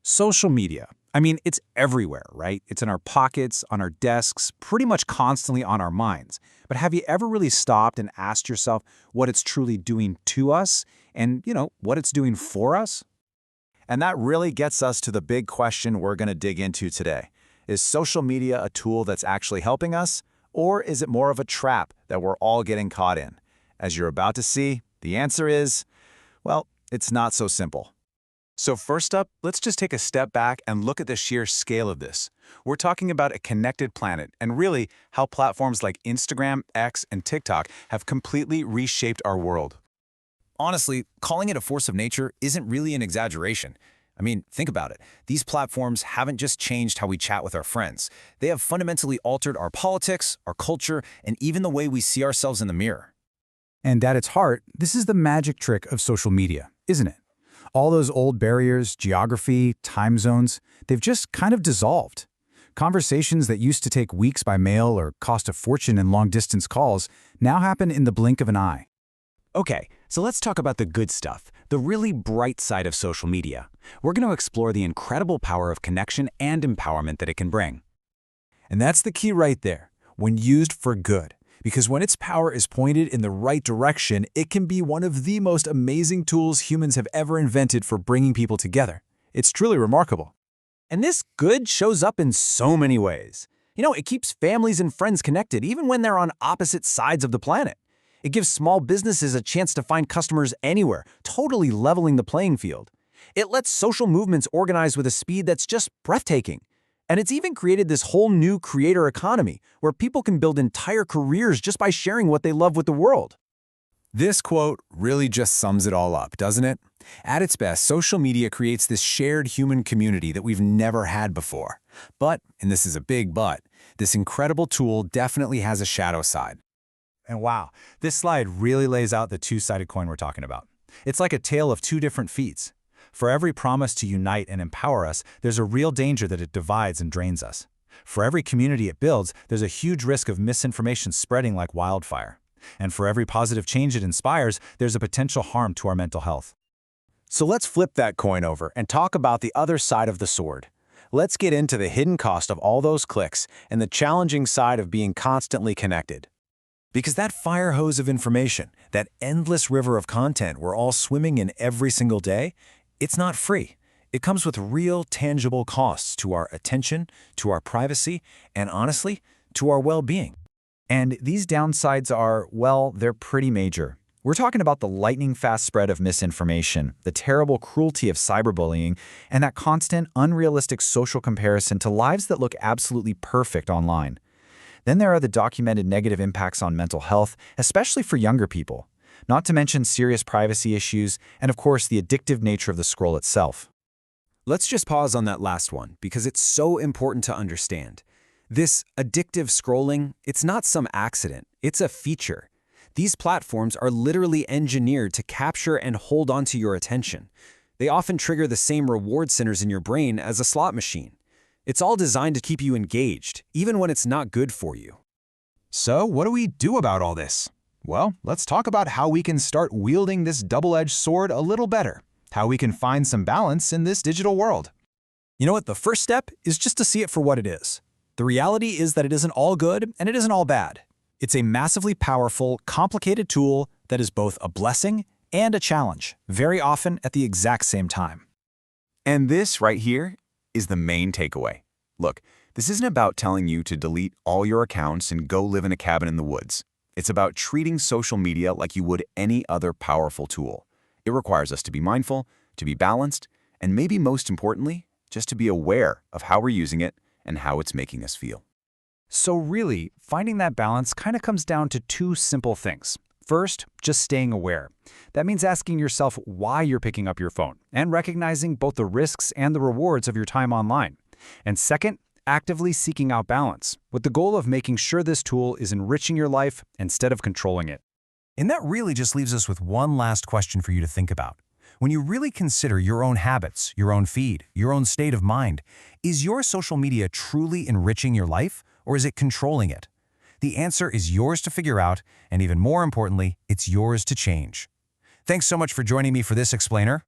Social media. I mean, it's everywhere, right? It's in our pockets, on our desks, pretty much constantly on our minds. But have you ever really stopped and asked yourself what it's truly doing to us and, what it's doing for us? And that really gets us to the big question we're going to dig into today. Is social media a tool that's actually helping us, or is it more of a trap that we're all getting caught in? As you're about to see, the answer is, well, it's not so simple. So first up, let's just take a step back and look at the sheer scale of this. We're talking about a connected planet, and really how platforms like Instagram, X, and TikTok have completely reshaped our world. Honestly, calling it a force of nature isn't really an exaggeration. I mean, think about it. These platforms haven't just changed how we chat with our friends. They have fundamentally altered our politics, our culture, and even the way we see ourselves in the mirror. And at its heart, this is the magic trick of social media, isn't it? All those old barriers, geography, time zones, they've just kind of dissolved. Conversations that used to take weeks by mail or cost a fortune in long-distance calls now happen in the blink of an eye. Okay, so let's talk about the good stuff, the really bright side of social media. We're going to explore the incredible power of connection and empowerment that it can bring. And that's the key right there, when used for good. Because when its power is pointed in the right direction, it can be one of the most amazing tools humans have ever invented for bringing people together. It's truly remarkable. And this good shows up in so many ways. It keeps families and friends connected even when they're on opposite sides of the planet. It gives small businesses a chance to find customers anywhere, totally leveling the playing field. It lets social movements organize with a speed that's just breathtaking. And it's even created this whole new creator economy where people can build entire careers just by sharing what they love with the world. This quote really just sums it all up, doesn't it? At its best, social media creates this shared human community that we've never had before. But, and this is a big but, this incredible tool definitely has a shadow side. And wow, this slide really lays out the two-sided coin we're talking about. It's like a tale of two different feats. For every promise to unite and empower us, there's a real danger that it divides and drains us. For every community it builds, there's a huge risk of misinformation spreading like wildfire. And for every positive change it inspires, there's a potential harm to our mental health. So let's flip that coin over and talk about the other side of the sword. Let's get into the hidden cost of all those clicks and the challenging side of being constantly connected. Because that fire hose of information, that endless river of content we're all swimming in every single day, it's not free. It comes with real, tangible costs to our attention, to our privacy, and honestly, to our well-being. And these downsides are, well, they're pretty major. We're talking about the lightning-fast spread of misinformation, the terrible cruelty of cyberbullying, and that constant, unrealistic social comparison to lives that look absolutely perfect online. Then there are the documented negative impacts on mental health, especially for younger people. Not to mention serious privacy issues, and of course the addictive nature of the scroll itself. Let's just pause on that last one because it's so important to understand. This addictive scrolling, it's not some accident, it's a feature. These platforms are literally engineered to capture and hold onto your attention. They often trigger the same reward centers in your brain as a slot machine. It's all designed to keep you engaged, even when it's not good for you. So what do we do about all this? Well, let's talk about how we can start wielding this double-edged sword a little better, how we can find some balance in this digital world. You know what? The first step is just to see it for what it is. The reality is that it isn't all good and it isn't all bad. It's a massively powerful, complicated tool that is both a blessing and a challenge, very often at the exact same time. And this right here is the main takeaway. Look, this isn't about telling you to delete all your accounts and go live in a cabin in the woods. It's about treating social media like you would any other powerful tool. It requires us to be mindful, to be balanced, and maybe most importantly, just to be aware of how we're using it and how it's making us feel. So really, finding that balance kind of comes down to two simple things. First, just staying aware. That means asking yourself why you're picking up your phone and recognizing both the risks and the rewards of your time online. And second, actively seeking out balance, with the goal of making sure this tool is enriching your life instead of controlling it. And that really just leaves us with one last question for you to think about. When you really consider your own habits, your own feed, your own state of mind, is your social media truly enriching your life, or is it controlling it? The answer is yours to figure out, and even more importantly, it's yours to change. Thanks so much for joining me for this explainer.